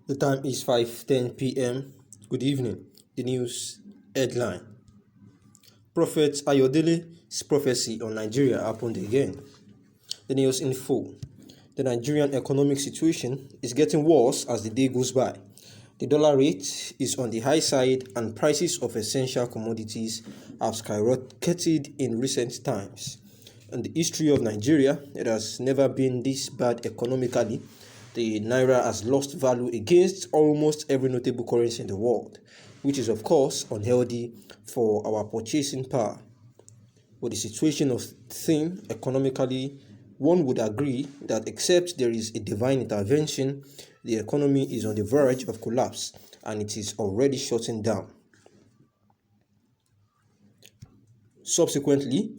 The time is 5:10 p.m. Good evening. The news headline: Prophet Ayodele's prophecy on Nigeria happened again. The news info: The Nigerian economic situation is getting worse as the day goes by. The dollar rate is on the high side and prices of essential commodities have skyrocketed in recent times. In the history of Nigeria, it has never been this bad economically. The naira has lost value against almost every notable currency in the world, which is of course unhealthy for our purchasing power. With the situation of things economically, one would agree that except there is a divine intervention, the economy is on the verge of collapse and it is already shutting down. Subsequently,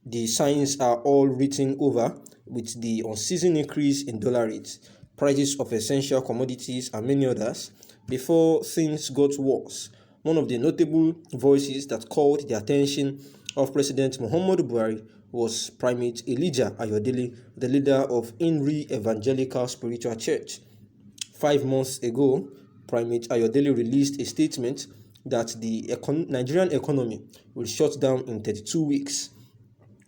the signs are all written over with the unceasing increase in dollar rates, prices of essential commodities, and many others. Before things got worse, one of the notable voices that called the attention of President Muhammadu Buhari was Primate Elijah Ayodele, the leader of Inri Evangelical Spiritual Church. 5 months ago, Primate Ayodele released a statement that the Nigerian economy will shut down in 32 weeks.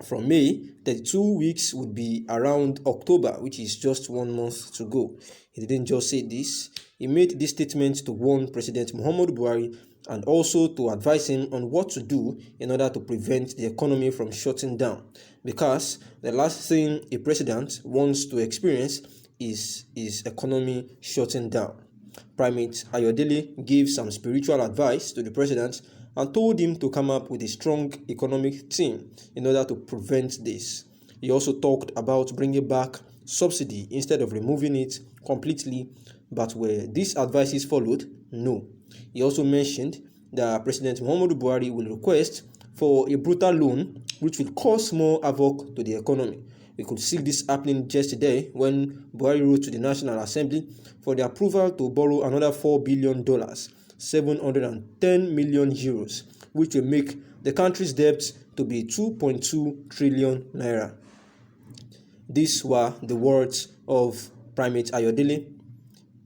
From May, 32 weeks would be around October, which is just 1 month to go. He didn't just say this. He made this statement to warn President Muhammadu Buhari and also to advise him on what to do in order to prevent the economy from shutting down. Because the last thing a president wants to experience is his economy shutting down. Primate Ayodele gave some spiritual advice to the president and told him to come up with a strong economic team in order to prevent this. He also talked about bringing back subsidy instead of removing it completely, but were these advices followed? No. He also mentioned that President Muhammadu Buhari will request for a brutal loan which will cause more havoc to the economy. We could see this happening yesterday when Buhari wrote to the National Assembly for the approval to borrow another $4 billion, 710 million euros, which will make the country's debt to be 2.2 trillion naira. These were the words of Primate Ayodele.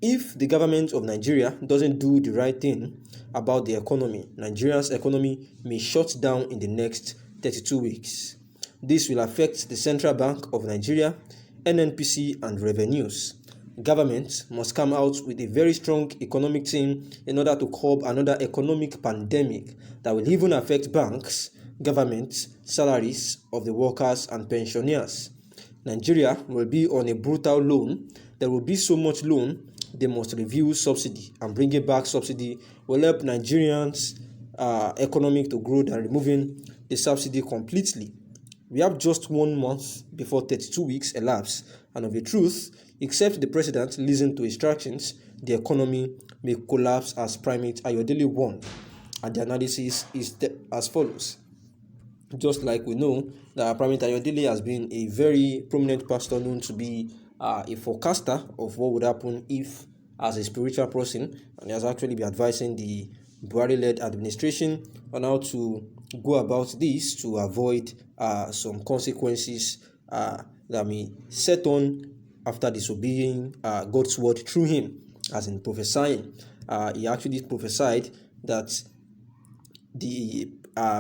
If the government of Nigeria doesn't do the right thing about the economy, Nigeria's economy may shut down in the next 32 weeks. This will affect the Central Bank of Nigeria, NNPC, and revenues. Government must come out with a very strong economic team in order to curb another economic pandemic that will even affect banks, government, salaries of the workers and pensioners. Nigeria will be on a brutal loan. There will be so much loan, they must review subsidy, and bringing back subsidy will help Nigerians' economic to grow than removing the subsidy completely. We have just 1 month before 32 weeks elapse, and of a truth, except the president listen to instructions, the economy may collapse as Primate Ayodele warned. And the analysis is as follows. Just like we know that Primate Ayodele has been a very prominent pastor known to be a forecaster of what would happen if, as a spiritual person, and he has actually been advising the Buhari-led administration on how to go about this to avoid some consequences that may set on after disobeying God's word through him, as in prophesying. He actually prophesied that the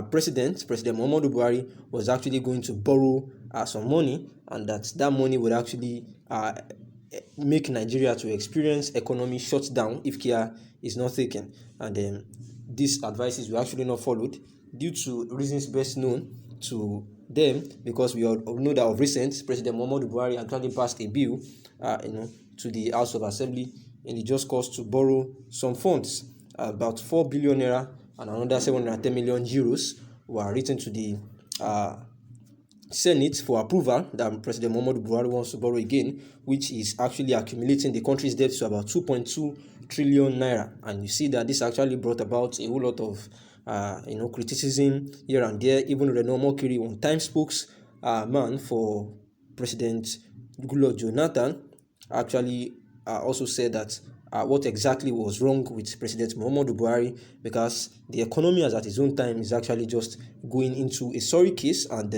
President Muhammadu Buhari, was actually going to borrow some money, and that money would actually make Nigeria to experience economy shutdown if care is not taken. And these advices were actually not followed due to reasons best known to them, because we all know that of recent, President Muhammadu Buhari actually passed a bill to the House of Assembly in the just cause to borrow some funds, about 4 billion naira and another 710 million euros were written to the Senate for approval that President Muhammadu Buhari wants to borrow again, which is actually accumulating the country's debt to about 2.2 trillion naira. And you see that this actually brought about a whole lot of criticism here and there. Even Reno Mokiri, one-time spokesman for President Goodluck Jonathan, actually also said that what exactly was wrong with President Muhammadu Buhari, because the economy as at his own time is actually just going into a sorry case, and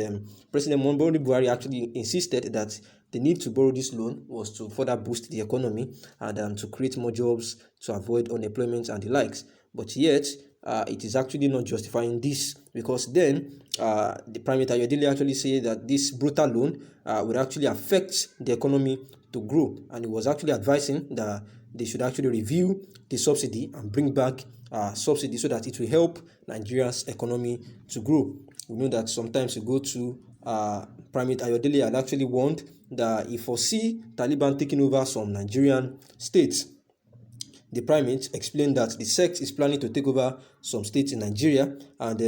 President Muhammadu Buhari actually insisted that the need to borrow this loan was to further boost the economy and to create more jobs, to avoid unemployment and the likes. But yet, it is actually not justifying this, because then the Prime Minister Ayodele actually said that this brutal loan would actually affect the economy to grow, and he was actually advising that they should actually review the subsidy and bring back subsidy so that it will help Nigeria's economy to grow. We know that sometimes you go to Prime Minister Ayodele had actually warned that he foresee Taliban taking over some Nigerian states. The primate explained that the sect is planning to take over some states in Nigeria, and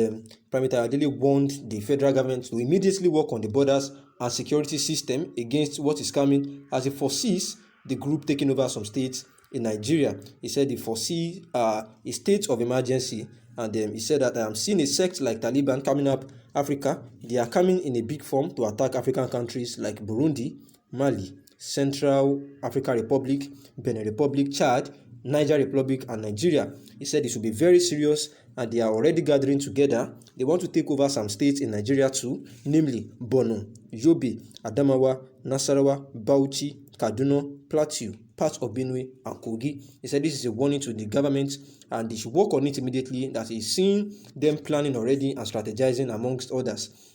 Prime Minister Ayodele warned the federal government to immediately work on the borders and security system against what is coming, as he foresees the group taking over some states in Nigeria. He said he foresees a state of emergency, and he said that I am seeing a sect like Taliban coming up Africa. They are coming in a big form to attack African countries like Burundi, Mali, Central African Republic, Benin Republic, Chad, Niger Republic, and Nigeria. He said it should be very serious, and they are already gathering together. They want to take over some states in Nigeria too, namely Borno, Yobe, Adamawa, Nasarawa, Bauchi, Kaduna, Plateau, parts of Benue, and Kogi. He said this is a warning to the government, and they should work on it immediately, that he's seeing them planning already and strategizing amongst others.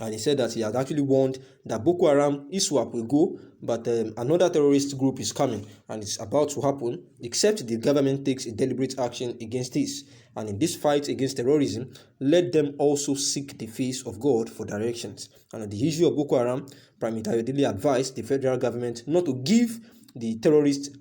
And he said that he had actually warned that Boko Haram, ISWAP will go, but another terrorist group is coming, and it's about to happen, except the government takes a deliberate action against this. And in this fight against terrorism, let them also seek the face of God for directions. And on the issue of Boko Haram, Prime Minister Ayodele advised the federal government not to give the terrorist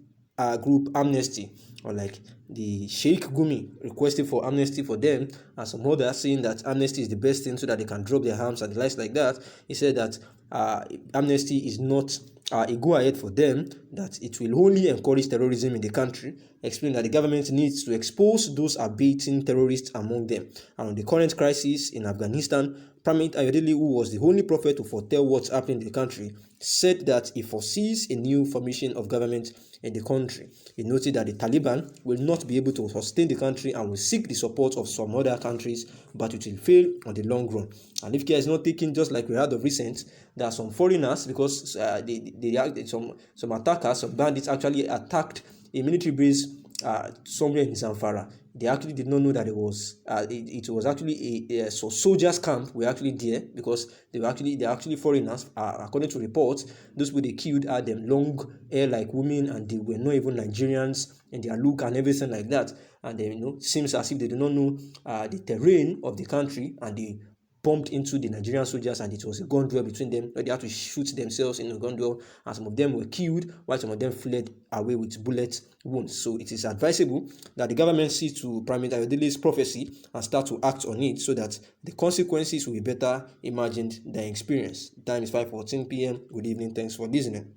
group amnesty, or like the Sheikh Gumi requested for amnesty for them, and some others saying that amnesty is the best thing so that they can drop their arms and the likes like that. He said that amnesty is not a go-ahead for them, that it will only encourage terrorism in the country, explaining that the government needs to expose those abating terrorists among them. And on the current crisis in Afghanistan, Prime Minister Ayodele, who was the only prophet to foretell what's happening in the country, said that he foresees a new formation of government in the country. He noted that the Taliban will not be able to sustain the country and will seek the support of some other countries, but it will fail on the long run. And if care is not taken, just like we heard of recent, there are some foreigners, because some attackers, some bandits actually attacked a military base somewhere in Zamfara. They actually did not know that it was actually a soldiers camp were actually there, because they're actually foreigners. According to reports, those who they killed had them long hair like women, and they were not even Nigerians in their look and everything like that. And they, seems as if they do not know the terrain of the country, and they bumped into the Nigerian soldiers, and it was a gun duel between them. They had to shoot themselves in a gun duel, and some of them were killed while some of them fled away with bullet wounds. So it is advisable that the government sees to Prime Minister Ayodele's prophecy and start to act on it, so that the consequences will be better imagined than experienced. Time is 5:14 p.m. Good evening. Thanks for listening.